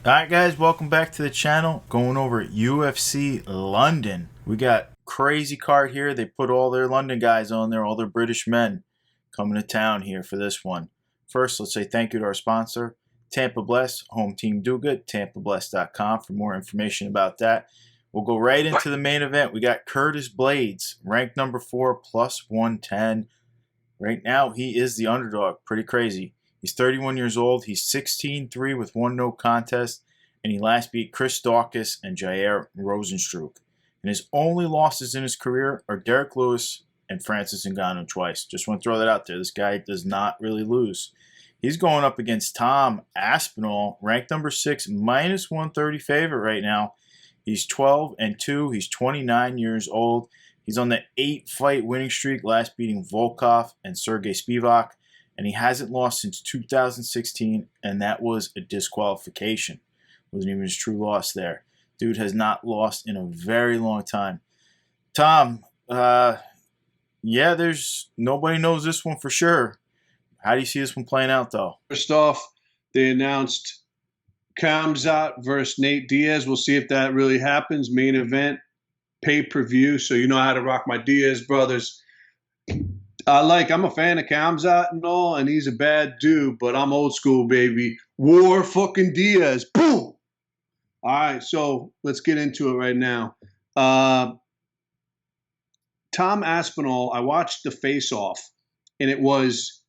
Alright guys, welcome back to the channel. Going over UFC London. We got crazy card here. They put all their London guys on there, all their British men coming to town here for this one. First, let's say thank you to our sponsor, Tampa Bless, Home Team Do Good, TampaBless.com for more information about that. We'll go right into the main event. We got Curtis Blaydes, ranked number 4, plus 110. Right now, he is the underdog. Pretty crazy. He's 31 years old. He's 16-3 with one no contest, and he last beat Chris Daukaus and Jair Rozenstruik. And his only losses in his career are Derek Lewis and Francis Ngannou twice. Just want to throw that out there. This guy does not really lose. He's going up against Tom Aspinall, ranked number 6, minus 130 favorite right now. He's 12-2. He's 29 years old. He's on the 8-fight winning streak, last beating Volkov and Sergey Spivak. And he hasn't lost since 2016, and that was a disqualification. Wasn't even his true loss there. Dude has not lost in a very long time. Tom, yeah, there's nobody knows this one for sure. How do you see this one playing out, though? First off, they announced Khamzat versus Nate Diaz. We'll see if that really happens. Main event, pay-per-view, so you know how to rock my Diaz brothers. I'm a fan of Khamzat and all, and he's a bad dude, but I'm old school, baby. War fucking Diaz. Boom! All right, so let's get into it right now. Tom Aspinall, I watched the face-off, and it was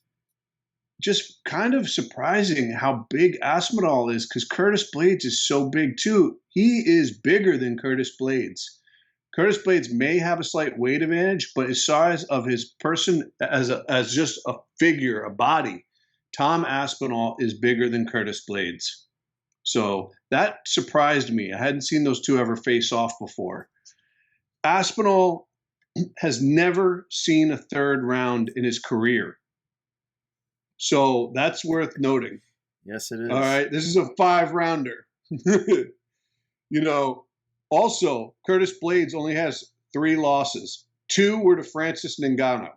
just kind of surprising how big Aspinall is, because Curtis Blaydes is so big, too. He is bigger than Curtis Blaydes. Curtis Blaydes may have a slight weight advantage, but his size of his person as just a figure, a body, Tom Aspinall is bigger than Curtis Blaydes. So that surprised me. I hadn't seen those two ever face off before. Aspinall has never seen a third round in his career. So that's worth noting. Yes, it is. All right, this is a 5-rounder. Also, Curtis Blaydes only has 3 losses. 2 were to Francis Ngannou,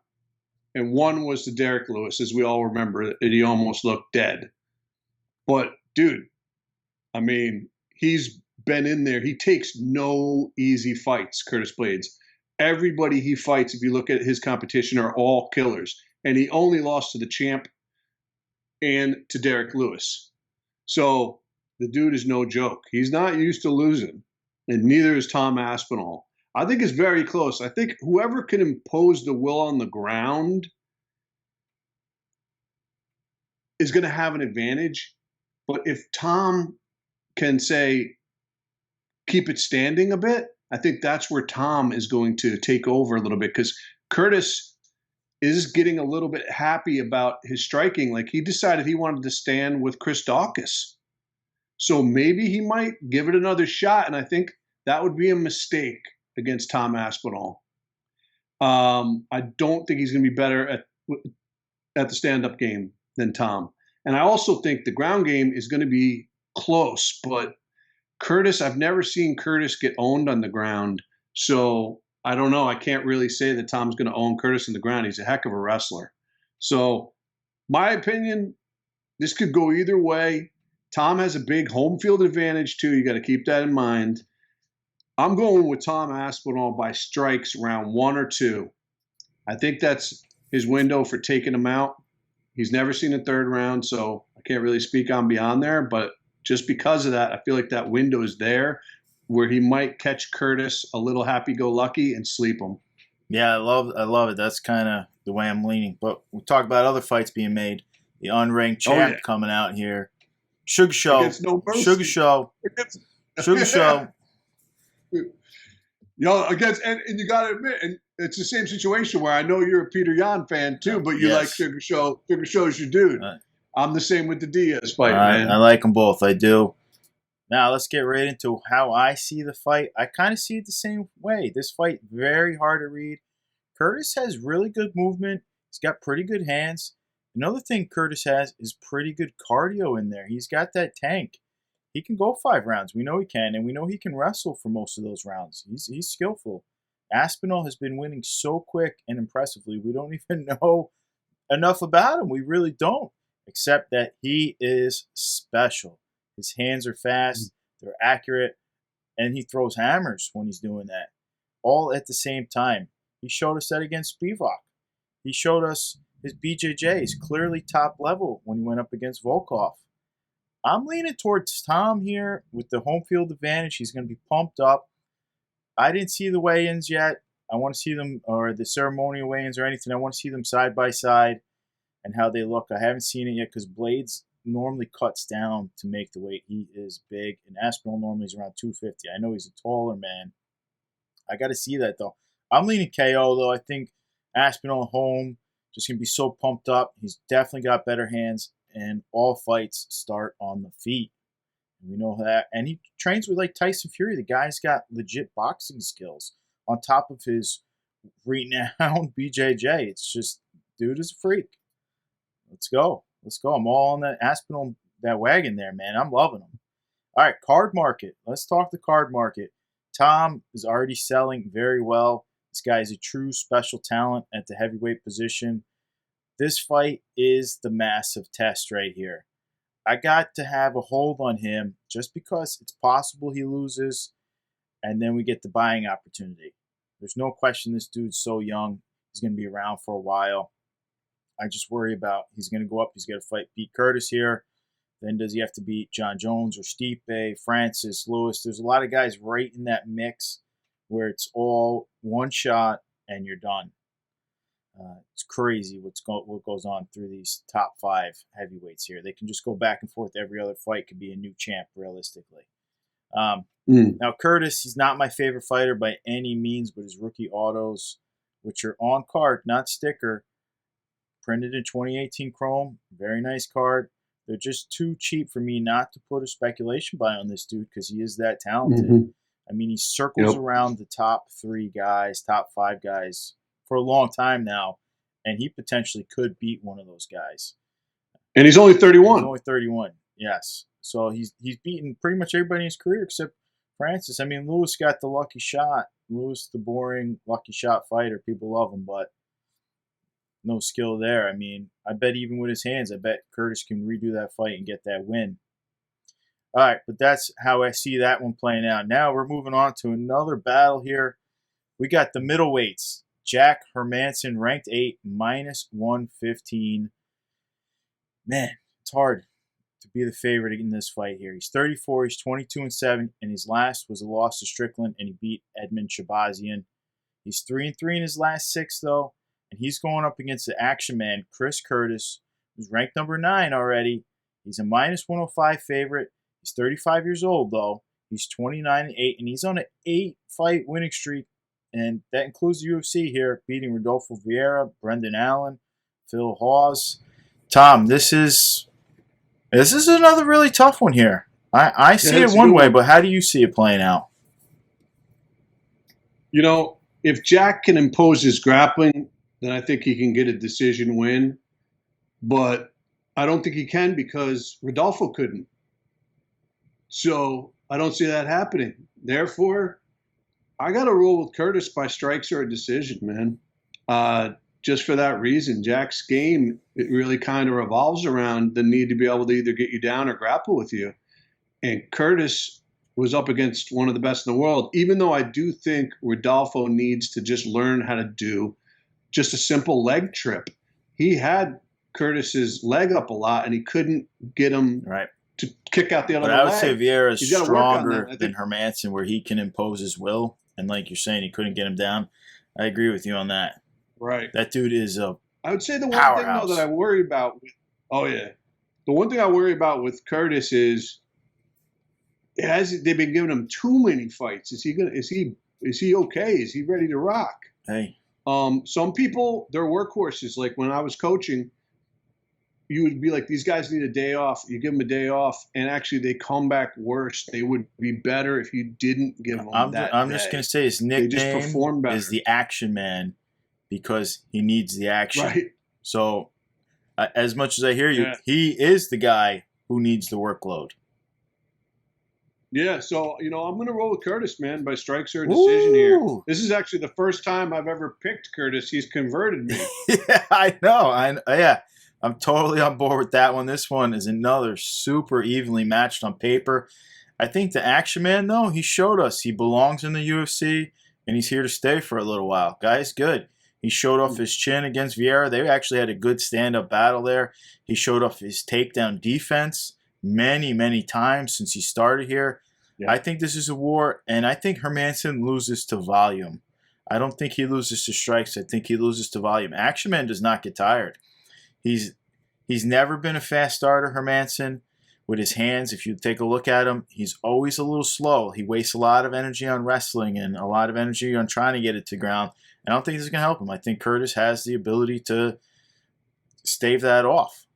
and 1 was to Derek Lewis, as we all remember, that he almost looked dead. But, dude, I mean, he's been in there. He takes no easy fights, Curtis Blaydes. Everybody he fights, if you look at his competition, are all killers. And he only lost to the champ and to Derek Lewis. So the dude is no joke. He's not used to losing. And neither is Tom Aspinall. I think it's very close. I think whoever can impose the will on the ground is going to have an advantage. But if Tom can, say, keep it standing a bit, I think that's where Tom is going to take over a little bit, because Curtis is getting a little bit happy about his striking. Like, he decided he wanted to stand with Chris Daukaus. So maybe he might give it another shot, and I think that would be a mistake against Tom Aspinall. I don't think he's going to be better at the stand-up game than Tom. And I also think the ground game is going to be close, but Curtis, I've never seen Curtis get owned on the ground, so I don't know. I can't really say that Tom's going to own Curtis on the ground. He's a heck of a wrestler. So my opinion, this could go either way. Tom has a big home field advantage, too. You got to keep that in mind. I'm going with Tom Aspinall by strikes round 1 or 2. I think that's his window for taking him out. He's never seen a third round, so I can't really speak on beyond there. But just because of that, I feel like that window is there where he might catch Curtis a little happy-go-lucky and sleep him. Yeah, I love it. That's kind of the way I'm leaning. But we talk about other fights being made. The unranked champ coming out here. Sugar Show. No Sugar Show. Sugar Show. And you got to admit, and it's the same situation where I know you're a Peter Yan fan too, but you like Sugar Show. Sugar Show's your dude. I'm the same with the Diaz fight, man. I like them both. I do. Now, let's get right into how I see the fight. I kind of see it the same way. This fight, very hard to read. Curtis has really good movement. He's got pretty good hands. Another thing Curtis has is pretty good cardio in there. He's got that tank. He can go 5 rounds. We know he can, and we know he can wrestle for most of those rounds. He's skillful. Aspinall has been winning so quick and impressively. We don't even know enough about him. We really don't, except that he is special. His hands are fast, they're accurate, and he throws hammers when he's doing that, all at the same time. He showed us that against Spivak. He showed us his BJJ is clearly top level when he went up against Volkov. I'm leaning towards Tom here with the home field advantage. He's going to be pumped up. I didn't see the weigh-ins yet. I want to see them, or the ceremonial weigh-ins or anything. I want to see them side by side and how they look. I haven't seen it yet because Blades normally cuts down to make the weight. He is big, and Aspinall normally is around 250. I know he's a taller man. I got to see that, though. I'm leaning KO, though. I think Aspinall home, just going to be so pumped up. He's definitely got better hands, and all fights start on the feet. We know that. And he trains with like Tyson Fury. The guy's got legit boxing skills on top of his renowned BJJ. It's just, dude is a freak. Let's go. Let's go. I'm all on that Aspinall, that wagon there, man. I'm loving him. All right, card market. Let's talk the card market. Tom is already selling very well. This guy is a true special talent at the heavyweight position. This fight is the massive test right here. I got to have a hold on him just because it's possible he loses, and then we get the buying opportunity. There's no question this dude's so young. He's going to be around for a while. I just worry about he's going to go up. He's got to beat Curtis here. Then does he have to beat John Jones or Stipe, Francis, Lewis? There's a lot of guys right in that mix where it's all one shot and you're done. It's crazy what goes on through these top 5 heavyweights here. They can just go back and forth. Every other fight could be a new champ, realistically. Now, Curtis, he's not my favorite fighter by any means, but his rookie autos, which are on card, not sticker, printed in 2018 chrome. Very nice card. They're just too cheap for me not to put a speculation buy on this dude because he is that talented. Mm-hmm. I mean, he circles around the top 3 guys, top 5 guys for a long time now, and he potentially could beat one of those guys. And he's only 31. He's only 31, yes. So he's beaten pretty much everybody in his career except Francis. I mean, Lewis got the lucky shot. Lewis, the boring lucky shot fighter. People love him, but no skill there. I mean, I bet even with his hands, I bet Curtis can redo that fight and get that win. All right, but that's how I see that one playing out. Now we're moving on to another battle here. We got the middleweights. Jack Hermansson, ranked 8, minus 115. Man, it's hard to be the favorite in this fight here. He's 34, he's 22-7, and his last was a loss to Strickland, and he beat Edmund Shabazian. He's 3-3 in his last 6, though, and he's going up against the action man, Chris Curtis, who's ranked number 9 already. He's a minus 105 favorite. He's 35 years old, though. He's 29-8, and he's on an 8-fight winning streak. And that includes the UFC here, beating Rodolfo Vieira, Brendan Allen, Phil Hawes. Tom, this is another really tough one here. I see it one way, but how do you see it playing out? You know, if Jack can impose his grappling, then I think he can get a decision win. But I don't think he can because Rodolfo couldn't. So I don't see that happening. Therefore, I got to roll with Curtis by strikes or a decision, man. Just for that reason, Jack's game, it really kind of revolves around the need to be able to either get you down or grapple with you. And Curtis was up against one of the best in the world, even though I do think Rodolfo needs to just learn how to do just a simple leg trip. He had Curtis's leg up a lot, and he couldn't get him to kick out the other leg. But I would say Vieira is stronger than Hermansson, where he can impose his will. And like you're saying, he couldn't get him down. I agree with you on that. Right. That dude is a I would say the one powerhouse. thing, though, that I worry about the one thing I worry about with Curtis is they've been giving him too many fights. Is he okay? Is he ready to rock? Hey. Some people, they're workhorses. Like when I was coaching, you would be like, these guys need a day off. You give them a day off, and actually they come back worse. They would be better if you didn't give them that I'm day. just going to say his nickname is the Action Man because he needs the action. Right. So as much as I hear you, he is the guy who needs the workload. Yeah, so, I'm going to roll with Curtis, man, by strikes or a decision here. This is actually the first time I've ever picked Curtis. He's converted me. Yeah, I know. I'm totally on board with that one. This one is another super evenly matched on paper. I think the Action Man, though, he showed us he belongs in the UFC, and he's here to stay for a little while. Guy's good. He showed off his chin against Vieira. They actually had a good stand-up battle there. He showed off his takedown defense many, many times since he started here. Yeah. I think this is a war, and I think Hermansson loses to volume. I don't think he loses to strikes. I think he loses to volume. Action Man does not get tired. He's never been a fast starter, Hermansson. With his hands, if you take a look at him, he's always a little slow. He wastes a lot of energy on wrestling and a lot of energy on trying to get it to ground. And I don't think this is going to help him. I think Curtis has the ability to stave that off.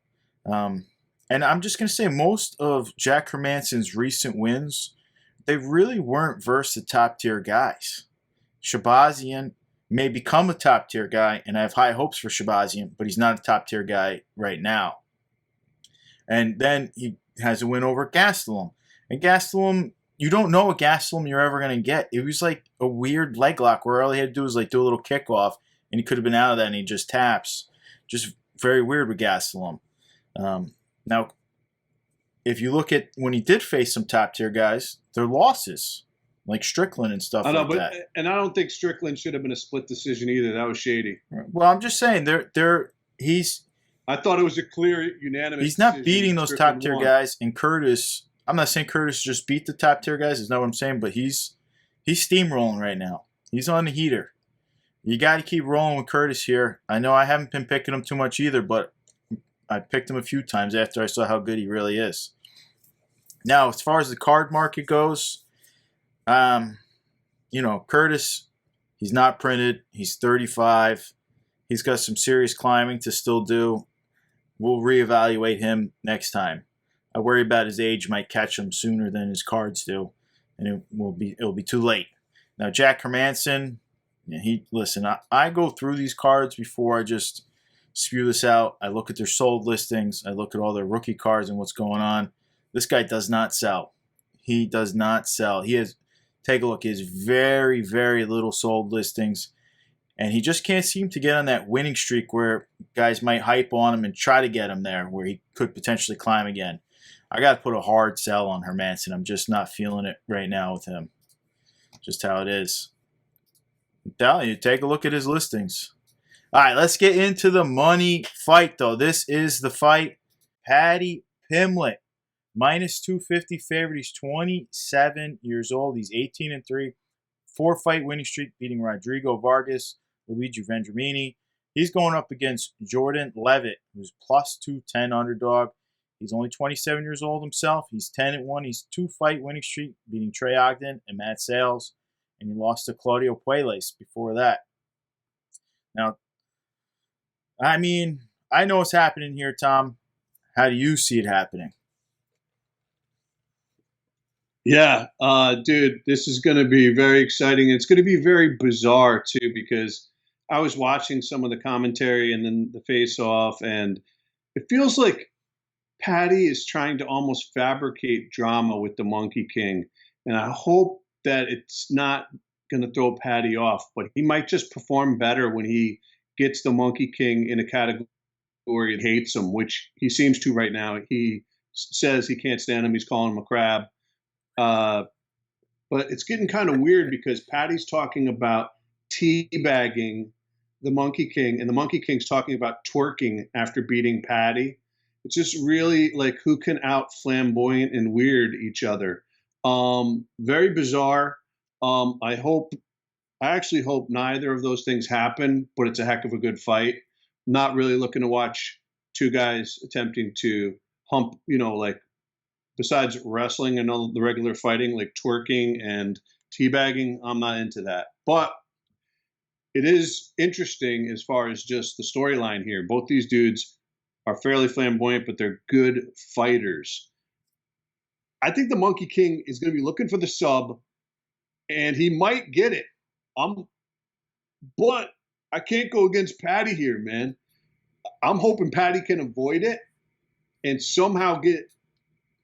And I'm just going to say most of Jack Hermansson's recent wins, they really weren't versus the top-tier guys. Shabazian may become a top-tier guy, and I have high hopes for Shabazian, but he's not a top-tier guy right now. And then he has a win over Gastelum. And Gastelum, you don't know what Gastelum you're ever going to get. It was like a weird leg lock where all he had to do was like do a little kickoff, and he could have been out of that, and he just taps. Just very weird with Gastelum. Now, if you look at when he did face some top-tier guys, they're losses, like Strickland and stuff like that. And I don't think Strickland should have been a split decision either. That was shady. Well, I'm just saying, I thought it was a clear, unanimous. He's not beating those top-tier guys. And Curtis, I'm not saying Curtis just beat the top-tier guys. That's not what I'm saying. But he's steamrolling right now. He's on the heater. You got to keep rolling with Curtis here. I know I haven't been picking him too much either, but I picked him a few times after I saw how good he really is. Now, as far as the card market goes, Curtis, he's not printed. He's 35. He's got some serious climbing to still do. We'll reevaluate him next time. I worry about his age might catch him sooner than his cards do, and it'll be too late. Now, Jack Kermanson, I go through these cards before I just spew this out. I look at their sold listings. I look at all their rookie cards and what's going on. This guy does not sell. He does not sell. Take a look. He has very, very little sold listings. And he just can't seem to get on that winning streak where guys might hype on him and try to get him there where he could potentially climb again. I got to put a hard sell on Hermansson. I'm just not feeling it right now with him. Just how it is. I'm telling you, take a look at his listings. All right, let's get into the money fight, though. This is the fight. Paddy Pimblett, -250 favorite. He's 27 years old. He's 18-3. 4-fight winning streak, beating Rodrigo Vargas, Luigi Vendramini. He's going up against Jordan Levitt, who's +210 underdog. He's only 27 years old himself. He's 10-1. He's 2-fight winning streak, beating Trey Ogden and Matt Sales. And he lost to Claudio Puelles before that. Now, I know what's happening here, Tom. How do you see it happening? Yeah, dude, this is going to be very exciting. It's going to be very bizarre, too, because I was watching some of the commentary and then the face-off, and it feels like Paddy is trying to almost fabricate drama with the Monkey King, and I hope that it's not going to throw Paddy off, but he might just perform better when he gets the Monkey King in a category that hates him, which he seems to right now. He says he can't stand him. He's calling him a crab. But it's getting kind of weird because Paddy's talking about teabagging the Monkey King, and the Monkey King's talking about twerking after beating Paddy. It's just really like who can out flamboyant and weird each other. Very bizarre. I actually hope neither of those things happen, but it's a heck of a good fight. Not really looking to watch two guys attempting to hump, besides wrestling and all the regular fighting, like twerking and teabagging. I'm not into that. But it is interesting as far as just the storyline here. Both these dudes are fairly flamboyant, but they're good fighters. I think the Monkey King is going to be looking for the sub, and he might get it. But I can't go against Paddy here, man. I'm hoping Paddy can avoid it and somehow get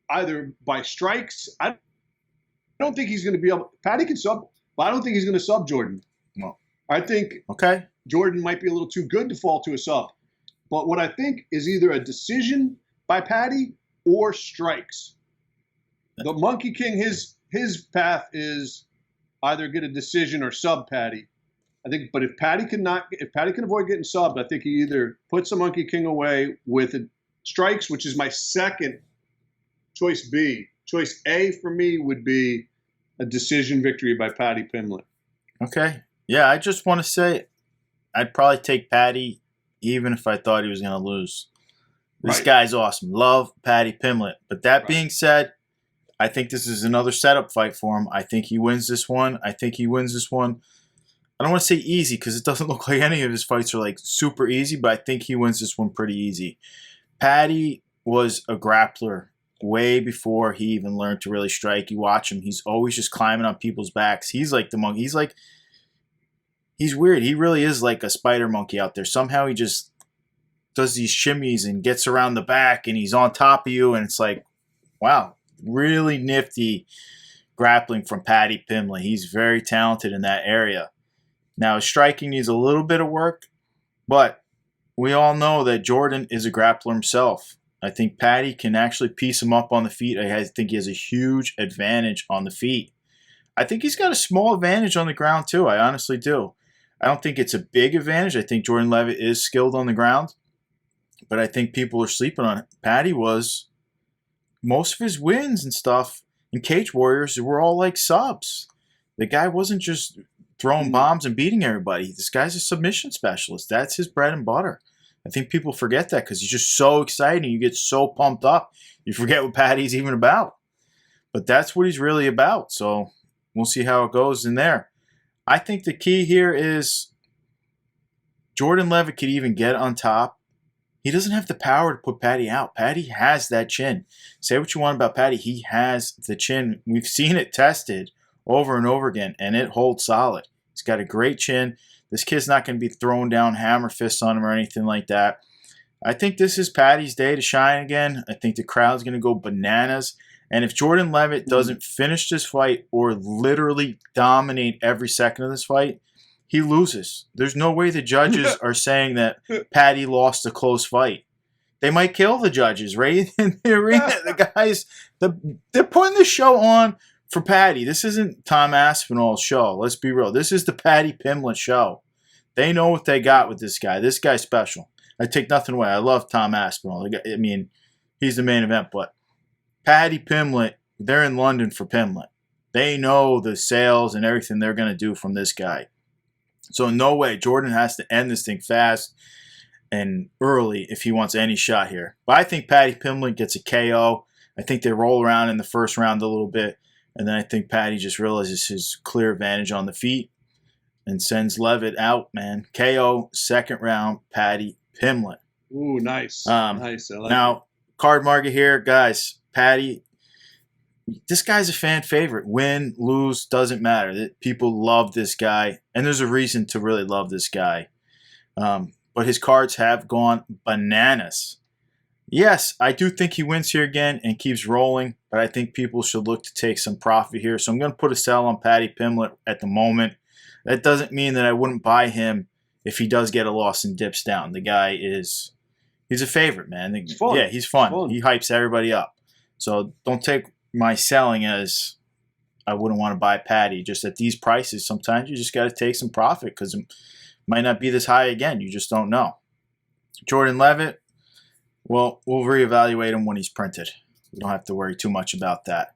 either by strikes. I don't think he's going to be able. Paddy can sub, but I don't think he's going to sub Jordan. No. I think Jordan might be a little too good to fall to a sub. but what I think is either a decision by Paddy or strikes. The Monkey King, his path is either get a decision or sub Paddy. I think, but if Paddy can avoid getting subbed, I think he either puts the Monkey King away with strikes, which is my second choice B. Choice A for me would be a decision victory by Paddy Pimblett. Okay. Yeah, I just want to say I'd probably take Paddy even if I thought he was going to lose. This guy's awesome. Love Paddy Pimblett. But that being said, I think this is another setup fight for him. I think he wins this one. I don't want to say easy because it doesn't look like any of his fights are like super easy, but I think he wins this one pretty easy. Paddy was a grappler way before he even learned to really strike. You watch him, he's always just climbing on people's backs. He's like the monkey. He's weird. He really is like a spider monkey out there. Somehow he just does these shimmies and gets around the back and he's on top of you, and it's like, wow, really nifty grappling from Paddy Pimblett. He's very talented in that area. Now, his striking needs a little bit of work, but we all know that Jordan is a grappler himself. I think Paddy can actually piece him up on the feet. I think he has a huge advantage on the feet. I think he's got a small advantage on the ground too. I honestly do. I don't think it's a big advantage. I think Jordan Levitt is skilled on the ground, but I think people are sleeping on it. Paddy was, most of his wins and stuff in Cage Warriors were all like subs. The guy wasn't just throwing bombs and beating everybody. This guy's a submission specialist. That's his bread and butter. I think people forget that because he's just so exciting. You get so pumped up. You forget what Paddy's even about. But that's what he's really about. So we'll see how it goes in there. I think the key here is Jordan Levitt could even get on top. He doesn't have the power to put Paddy out. Paddy has that chin. Say what you want about Paddy. He has the chin. We've seen it tested over and over again, and it holds solid. He's got a great chin. This kid's not going to be throwing down hammer fists on him or anything like that. I think this is Paddy's day to shine again. I think the crowd's going to go bananas. And if Jordan Levitt doesn't finish this fight or literally dominate every second of this fight, he loses. There's no way the judges are saying that Paddy lost a close fight. They might kill the judges, right? In the arena, the guys, they're putting the show on for Paddy. This isn't Tom Aspinall's show. Let's be real. This is the Paddy Pimblett show. They know what they got with this guy. This guy's special. I take nothing away. I love Tom Aspinall. I mean, he's the main event, but Paddy Pimblett, they're in London for Pimblett. They know the sales and everything they're going to do from this guy. So no way. Jordan has to end this thing fast and early if he wants any shot here. But I think Paddy Pimblett gets a KO. I think they roll around in the first round a little bit. And then I think Paddy just realizes his clear advantage on the feet and sends Levitt out, man. KO, second round, Paddy Pimblett. Ooh, nice. Nice. I like now, card market here. Guys, Paddy, this guy's a fan favorite. Win, lose, doesn't matter. People love this guy, and there's a reason to really love this guy. But his cards have gone bananas. Yes, I do think he wins here again and keeps rolling, but I think people should look to take some profit here. So I'm going to put a sell on Paddy Pimblett at the moment. That doesn't mean that I wouldn't buy him if he does get a loss and dips down. The guy is, he's a favorite, man. He's fun. Yeah, he's fun. He hypes everybody up. So don't take my selling as I wouldn't want to buy Paddy. Just at these prices, sometimes you just got to take some profit because it might not be this high again. You just don't know. Jordan Levitt, well, we'll reevaluate him when he's printed. We don't have to worry too much about that.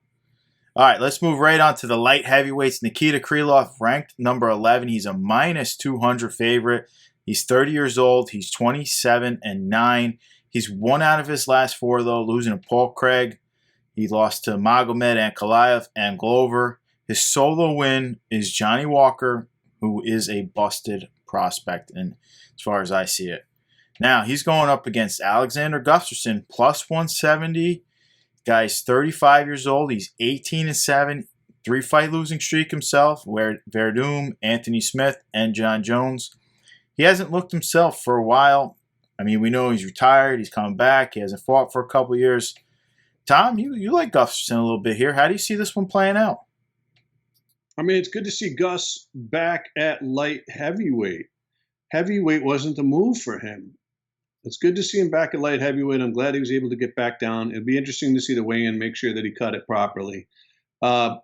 All right, let's move right on to the light heavyweights. Nikita Kriloff, ranked number 11. He's a minus 200 favorite. He's 30 years old. He's 27-9. He's won out of his last four, though, losing to Paul Craig. He lost to Magomed Ankalaev and Glover. His solo win is Johnny Walker, who is a busted prospect, and as far as I see it. Now, he's going up against Alexander Gustafsson, plus 170. Guy's 35 years old. He's 18-7. 3-fight losing streak himself. Verdum, Anthony Smith, and John Jones. He hasn't looked himself for a while. I mean, we know he's retired. He's coming back. He hasn't fought for a couple of years. Tom, you like Gustafsson a little bit here. How do you see this one playing out? I mean, it's good to see Gus back at light heavyweight. Heavyweight wasn't the move for him. It's good to see him back at light heavyweight. I'm glad he was able to get back down. It'd be interesting to see the weigh-in, make sure that he cut it properly. Uh,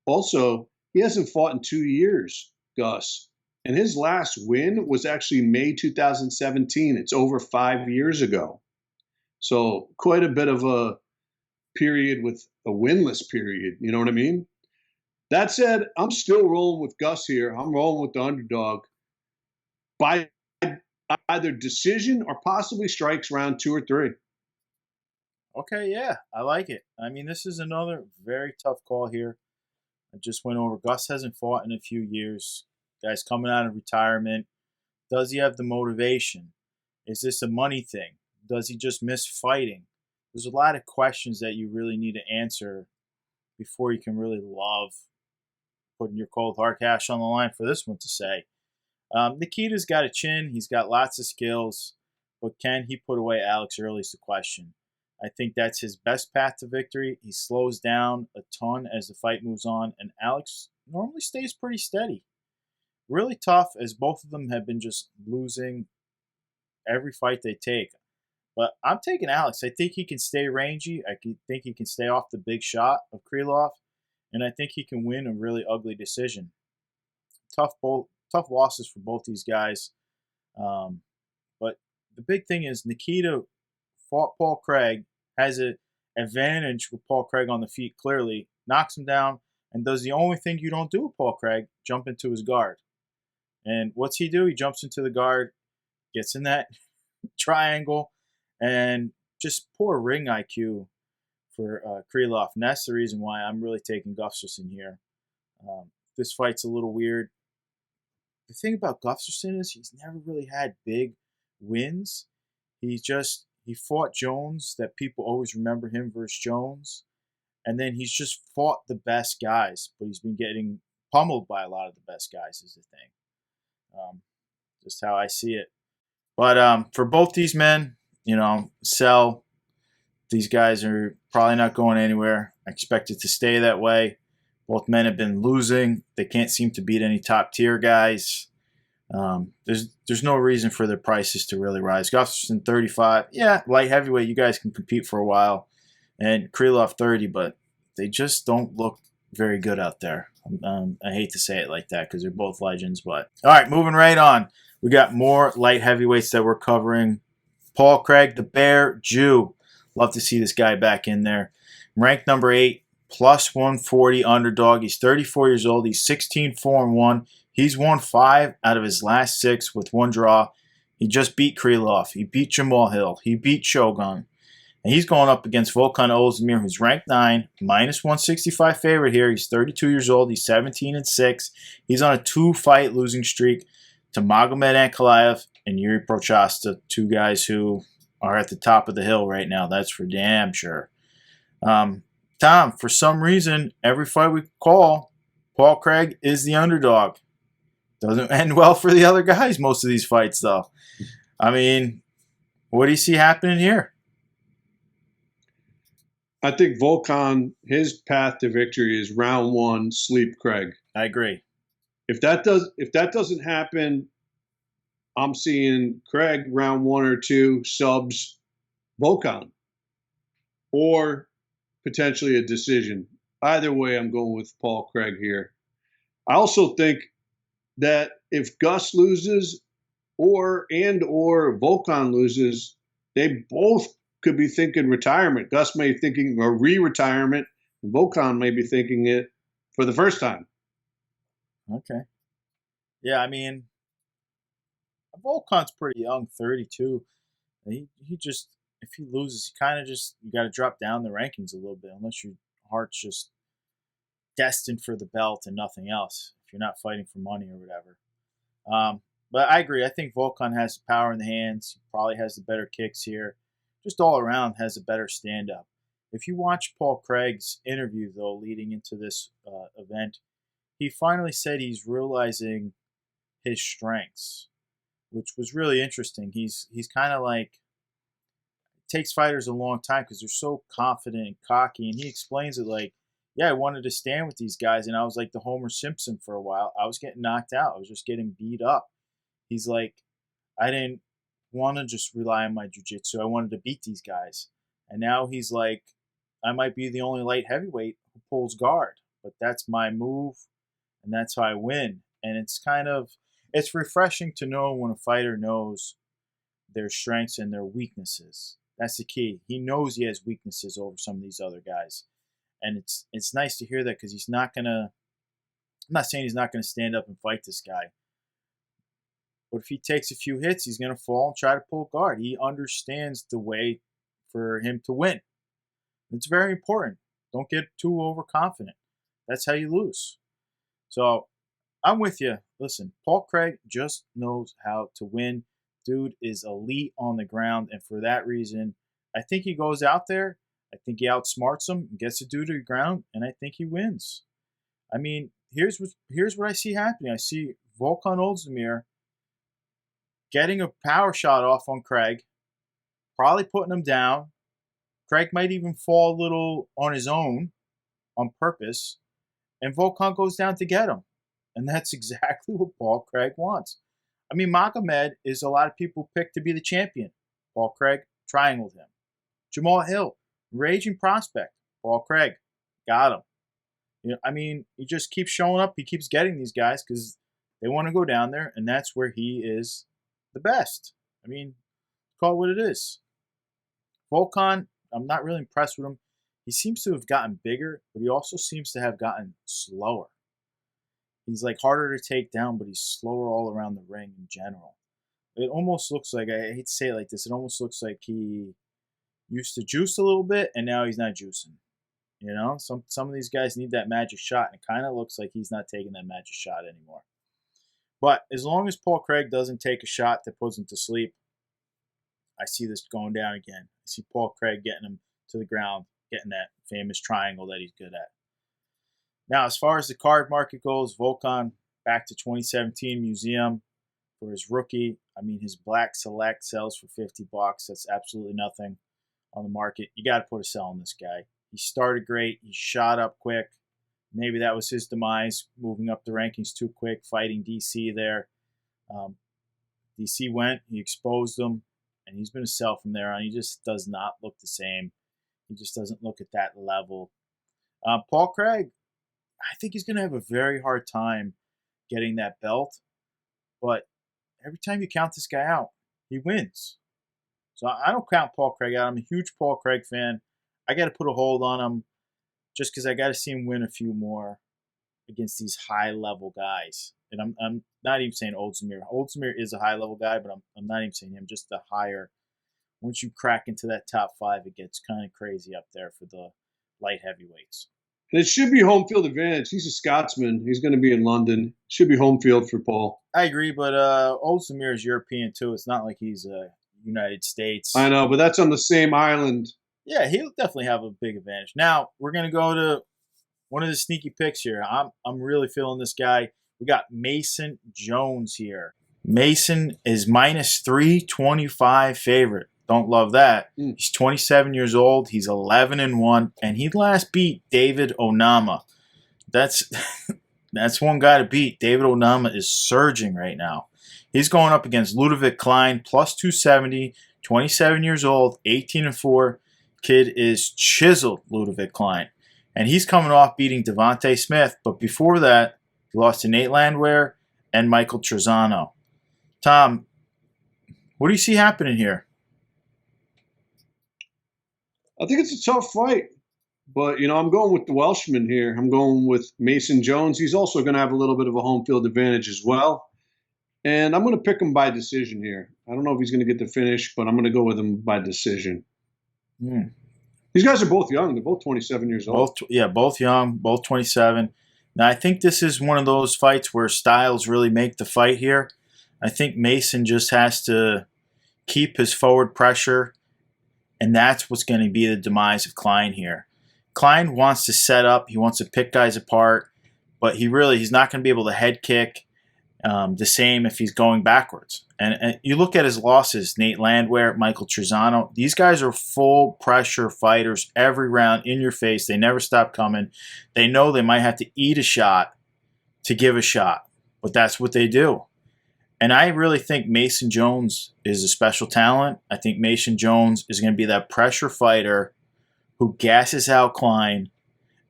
Also, he hasn't fought in 2 years, Gus. And his last win was actually May 2017. It's over 5 years ago. So quite a bit of a period with a winless period. You know what I mean? That said, I'm still rolling with Gus here. I'm rolling with the underdog by either decision or possibly strikes round 2 or 3. Okay, yeah, I like it. I mean, this is another very tough call here. I just went over. Gus hasn't fought in a few years. Guy's coming out of retirement. Does he have the motivation? Is this a money thing? Does he just miss fighting? There's a lot of questions that you really need to answer before you can really love putting your cold hard cash on the line for this one to say. Nikita's got a chin. He's got lots of skills. But can he put away Alex early is the question. I think that's his best path to victory. He slows down a ton as the fight moves on, and Alex normally stays pretty steady. Really tough, as both of them have been just losing every fight they take. But I'm taking Alex. I think he can stay rangy. I think he can stay off the big shot of Kriloff, and I think he can win a really ugly decision. Tough losses for both these guys. But the big thing is Nikita fought Paul Craig, has an advantage with Paul Craig on the feet clearly, knocks him down, and does the only thing you don't do with Paul Craig, jump into his guard. And what's he do? He jumps into the guard, gets in that triangle, and just poor ring IQ for Kriloff. And that's the reason why I'm really taking Gustafsson here. This fight's a little weird. The thing about Gustafsson is he's never really had big wins. He fought Jones, that people always remember him versus Jones. And then he's just fought the best guys, but he's been getting pummeled by a lot of the best guys is the thing. Just how I see it. But for both these men, sell. These guys are probably not going anywhere. I expect it to stay that way. Both men have been losing. They can't seem to beat any top tier guys. There's no reason for their prices to really rise. Gustafsson 35, yeah, light heavyweight. You guys can compete for a while, and Kriloff 30, but they just don't look very good out there. I hate to say it like that because they're both legends, but all right, moving right on. We got more light heavyweights that we're covering. Paul Craig, the Bear Jew. Love to see this guy back in there. Ranked number 8, plus 140 underdog. He's 34 years old. He's 16-4-1. He's won 5 out of his last 6 with 1 draw. He just beat Kriloff. He beat Jamal Hill. He beat Shogun. And he's going up against Volkan Ozdemir, who's ranked 9, minus 165 favorite here. He's 32 years old. He's 17-6. He's on a 2-fight losing streak to Magomed Ankalaev and Yuri Prochazka, 2 guys who are at the top of the hill right now. That's for damn sure. Tom, for some reason, every fight we call, Paul Craig is the underdog. Doesn't end well for the other guys, most of these fights, though. I mean, what do you see happening here? I think Volkan, his path to victory is round 1, sleep Craig. I agree. If that doesn't happen, I'm seeing Craig round 1 or 2 subs Volkan, or potentially a decision. Either way, I'm going with Paul Craig here. I also think that if Gus loses or Volkan loses, they both could be thinking retirement. Gus may be thinking a re-retirement, and Volkan may be thinking it for the first time. Okay. Yeah, I mean, Volkan's pretty young, 32. He just, if he loses, you got to drop down the rankings a little bit, unless your heart's just destined for the belt and nothing else. If you're not fighting for money or whatever. But I agree. I think Volkan has the power in the hands. He probably has the better kicks here. Just all around has a better stand-up. If you watch Paul Craig's interview, though, leading into this event, he finally said he's realizing his strengths, which was really interesting. He's kind of like, it takes fighters a long time because they're so confident and cocky, and he explains it like, yeah, I wanted to stand with these guys, and I was like the Homer Simpson for a while. I was getting knocked out. I was just getting beat up. He's like, I didn't want to just rely on my jiu-jitsu. I wanted to beat these guys. And now he's like, I might be the only light heavyweight who pulls guard, but that's my move, and that's how I win. And it's refreshing to know when a fighter knows their strengths and their weaknesses. That's the key. He knows he has weaknesses over some of these other guys. And it's nice to hear that, because he's not going to, I'm not saying he's not going to stand up and fight this guy. But if he takes a few hits, he's going to fall and try to pull guard. He understands the way for him to win. It's very important. Don't get too overconfident. That's how you lose. So I'm with you. Listen, Paul Craig just knows how to win. Dude is elite on the ground, and for that reason, I think he goes out there. I think he outsmarts him, gets the dude to the ground, and I think he wins. I mean, here's what I see happening. I see Volkan Ozdemir getting a power shot off on Craig, probably putting him down. Craig might even fall a little on his own on purpose, and Volkan goes down to get him. And that's exactly what Paul Craig wants. I mean, Magomed is a lot of people picked to be the champion. Paul Craig triangled him. Jamal Hill, raging prospect. Paul Craig got him. You know, I mean, he just keeps showing up. He keeps getting these guys because they want to go down there, and that's where he is the best. I mean, call it what it is. Volkan, I'm not really impressed with him. He seems to have gotten bigger, but he also seems to have gotten slower. He's like harder to take down, but he's slower all around the ring in general. It almost looks like, I hate to say it like this, it almost looks like he used to juice a little bit, and now he's not juicing. You know, some of these guys need that magic shot, and it kind of looks like he's not taking that magic shot anymore. But as long as Paul Craig doesn't take a shot that puts him to sleep, I see this going down again. I see Paul Craig getting him to the ground, getting that famous triangle that he's good at. Now, as far as the card market goes, Volkan back to 2017 Museum for his rookie. I mean, his Black Select sells for $50. That's absolutely nothing on the market. You got to put a sell on this guy. He started great. He shot up quick. Maybe that was his demise, moving up the rankings too quick, fighting DC there. DC went, he exposed him, and he's been a sell from there on. He just does not look the same. He just doesn't look at that level. Paul Craig, I think he's going to have a very hard time getting that belt. But every time you count this guy out, he wins. So I don't count Paul Craig out. I'm a huge Paul Craig fan. I got to put a hold on him just because I got to see him win a few more against these high-level guys. And I'm not even saying Ozdemir. Ozdemir is a high-level guy, but I'm not even saying him. Just the higher. Once you crack into that top 5, it gets kind of crazy up there for the light heavyweights. And it should be home field advantage. He's a Scotsman. He's going to be in London. Should be home field for Paul. I agree, but Ozdemir is European too. It's not like he's United States. I know, but that's on the same island. Yeah, he'll definitely have a big advantage. Now we're gonna go to one of the sneaky picks here. I'm really feeling this guy. We got Mason Jones here. Mason is minus 325 favorite. Don't love that. He's 27 years old. He's 11-1, and he last beat David Onama. That's one guy to beat. David Onama is surging right now. He's going up against Ludovic Klein, plus 270, 27 years old, 18-4. Kid is chiseled, Ludovic Klein. And he's coming off beating Devontae Smith. But before that, he lost to Nate Landwehr and Michael Trezano. Tom, what do you see happening here? I think it's a tough fight. But, I'm going with the Welshman here. I'm going with Mason Jones. He's also going to have a little bit of a home field advantage as well. And I'm going to pick him by decision here. I don't know if he's going to get the finish, but I'm going to go with him by decision. These guys are both young. They're both 27 years old. Both young, both 27. Now, I think this is one of those fights where styles really make the fight here. I think Mason just has to keep his forward pressure, and that's what's going to be the demise of Klein here. Klein wants to set up. He wants to pick guys apart, but he's not going to be able to head kick the same if he's going backwards. And you look at his losses, Nate Landwehr, Michael Trezano. These guys are full pressure fighters every round in your face. They never stop coming. They know they might have to eat a shot to give a shot, but that's what they do. And I really think Mason Jones is a special talent. I think Mason Jones is going to be that pressure fighter who gasses out Klein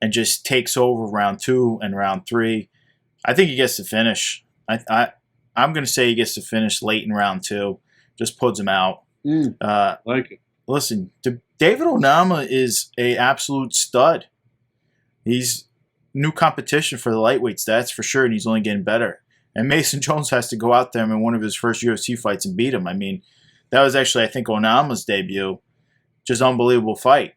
and just takes over round 2 and round 3. I think he gets to finish. I'm going to say he gets to finish late in round 2. Just puts him out. Like it. Listen, David Onama is a absolute stud. He's new competition for the lightweights, that's for sure, and he's only getting better. And Mason Jones has to go out there in one of his first UFC fights and beat him. I mean, that was actually, I think, Onama's debut. Just unbelievable fight.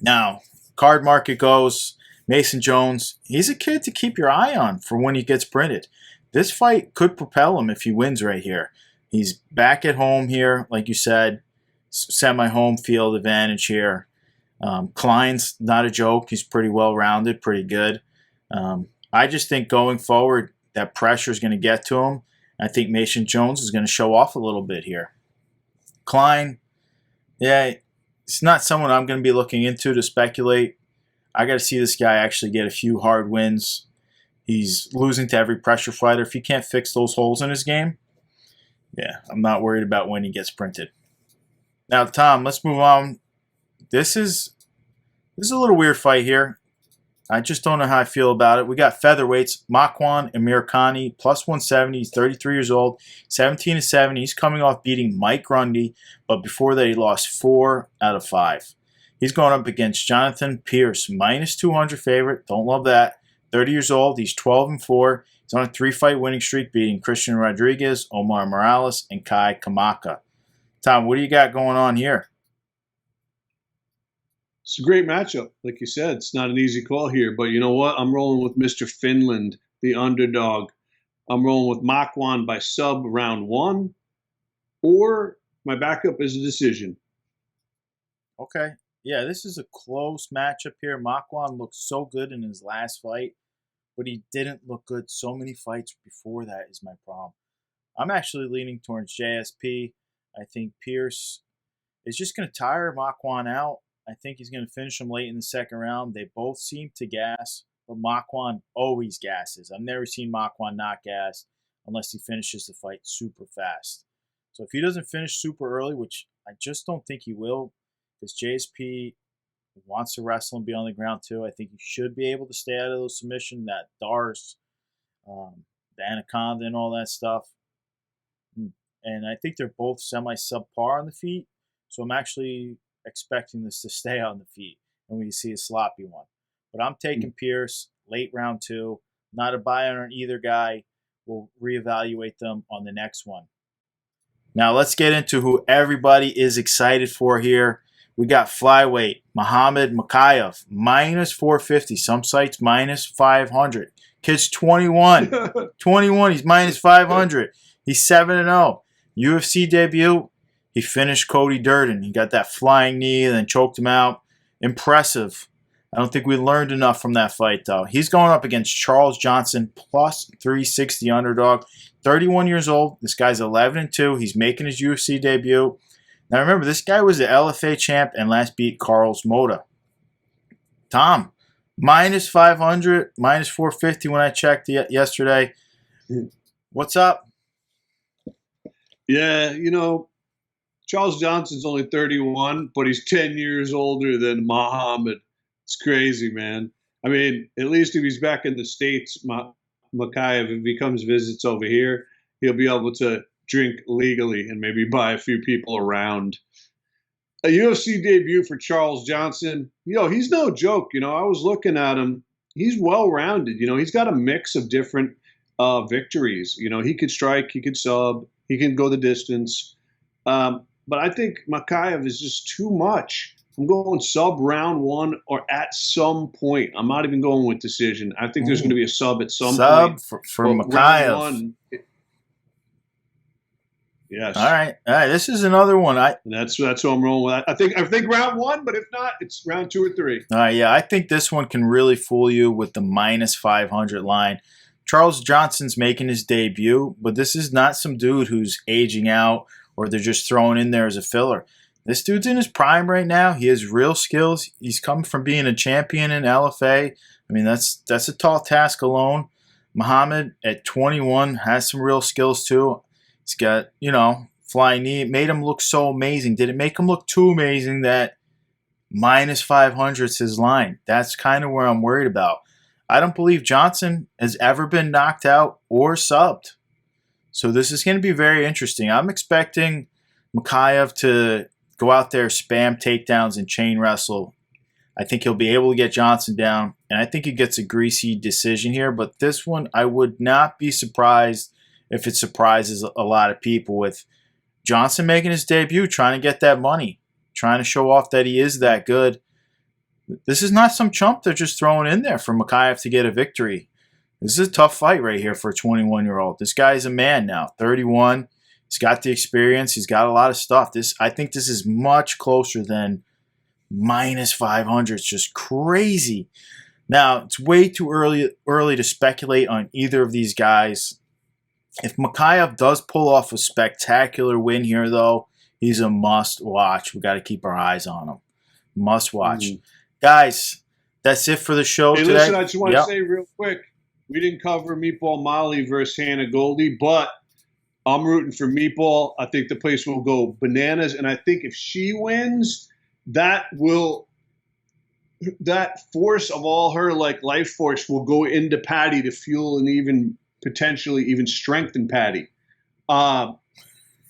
Now, card market goes, Mason Jones, he's a kid to keep your eye on for when he gets printed. This fight could propel him if he wins right here. He's back at home here, like you said, semi-home field advantage here. Klein's not a joke. He's pretty well-rounded, pretty good. I just think going forward, that pressure is going to get to him. I think Mason Jones is going to show off a little bit here. Klein, yeah, it's not someone I'm going to be looking into to speculate. I got to see this guy actually get a few hard wins. He's losing to every pressure fighter. If he can't fix those holes in his game, yeah, I'm not worried about when he gets printed. Now, Tom, let's move on. This is a little weird fight here. I just don't know how I feel about it. We got featherweights, Makwan Amirkhani, plus 170. He's 33 years old, 17-7. He's coming off beating Mike Grundy, but before that he lost 4 out of 5. He's going up against Jonathan Pierce, minus 200 favorite. Don't love that. 30 years old. He's 12-4. He's on a 3-fight winning streak, beating Christian Rodriguez, Omar Morales, and Kai Kamaka. Tom, what do you got going on here? It's a great matchup. Like you said, it's not an easy call here. But you know what? I'm rolling with Mr. Finland, the underdog. I'm rolling with Makwan by sub round 1. Or my backup is a decision. Okay. Yeah, this is a close matchup here. Makwan looked so good in his last fight, but he didn't look good so many fights before that is my problem. I'm actually leaning towards JSP. I think Pierce is just going to tire Makwan out. I think he's going to finish him late in the second round. They both seem to gas, but Makwan always gasses. I've never seen Makwan not gas unless he finishes the fight super fast. So if he doesn't finish super early, which I just don't think he will, because JSP wants to wrestle and be on the ground too, I think he should be able to stay out of those submission, that Dars, the Anaconda and all that stuff. And I think they're both semi-subpar on the feet, so I'm actually expecting this to stay on the feet, and we see a sloppy one. But I'm taking Pierce late round 2. Not a buy on either guy. We'll reevaluate them on the next one. Now let's get into who everybody is excited for here. We got flyweight Muhammad Mokaev, minus 450. Some sites minus 500. Kid's 21. 21. He's minus 500. He's 7-0. UFC debut. He finished Cody Durden. He got that flying knee and then choked him out. Impressive. I don't think we learned enough from that fight, though. He's going up against Charles Johnson, plus 360 underdog. 31 years old. This guy's 11-2. He's making his UFC debut. Now, remember, this guy was the LFA champ and last beat Carlos Mota. Tom, minus 500, minus 450 when I checked yesterday. What's up? Yeah, you know, Charles Johnson's only 31, but he's 10 years older than Muhammad. It's crazy, man. I mean, at least if he's back in the States, Mokaev, if he comes visits over here, he'll be able to drink legally and maybe buy a few people around. A UFC debut for Charles Johnson. He's no joke. I was looking at him. He's well-rounded. He's got a mix of different victories. He could strike, he could sub, he can go the distance. But I think Mokaev is just too much. I'm going sub round 1 or at some point. I'm not even going with decision. I think there's going to be a sub at some point. Sub for Mokaev. Yes. All right. This is another one. That's who I'm rolling with. I think round 1, but if not, it's round 2 or 3. All right. Yeah, I think this one can really fool you with the minus 500 line. Charles Johnson's making his debut, but this is not some dude who's aging out or they're just throwing in there as a filler. This dude's in his prime right now. He has real skills. He's come from being a champion in LFA. I mean, that's a tall task alone. Muhammad at 21 has some real skills too. He's got, flying knee. It made him look so amazing. Did it make him look too amazing that minus 500 is his line? That's kind of where I'm worried about. I don't believe Johnson has ever been knocked out or subbed. So this is going to be very interesting. I'm expecting Mikhaev to go out there, spam takedowns, and chain wrestle. I think he'll be able to get Johnson down, and I think he gets a greasy decision here. But this one, I would not be surprised if it surprises a lot of people, with Johnson making his debut, trying to get that money, trying to show off that he is that good. This is not some chump they're just throwing in there for Mikhaev to get a victory. This is a tough fight right here for a 21-year-old. This guy's a man now, 31. He's got the experience. He's got a lot of stuff. I think this is much closer than minus 500. It's just crazy. Now, it's way too early to speculate on either of these guys. If Mikhaev does pull off a spectacular win here, though, he's a must-watch. We got to keep our eyes on him. Must-watch. Guys, that's it for the show today. Listen, I just want to say real quick, we didn't cover Meatball Molly versus Hannah Goldie, but I'm rooting for Meatball. I think the place will go bananas, and I think if she wins, that force of all her life force will go into Paddy to fuel and even potentially even strengthen Paddy. Not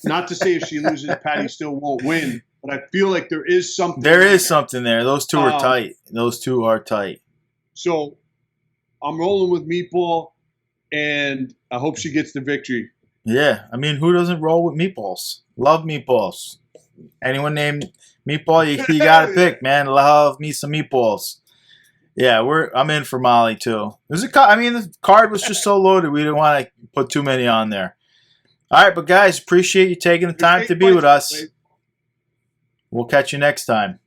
to say if she loses, Paddy still won't win, but I feel like there is something. There is something there. Those two are tight. Those two are tight. So I'm rolling with Meatball, and I hope she gets the victory. Yeah, I mean, who doesn't roll with meatballs? Love meatballs. Anyone named Meatball, you got to pick, man. Love me some meatballs. Yeah, I'm in for Molly too. The card was just so loaded, we didn't want to put too many on there. All right, but guys, appreciate you taking the time to be with us. We'll catch you next time.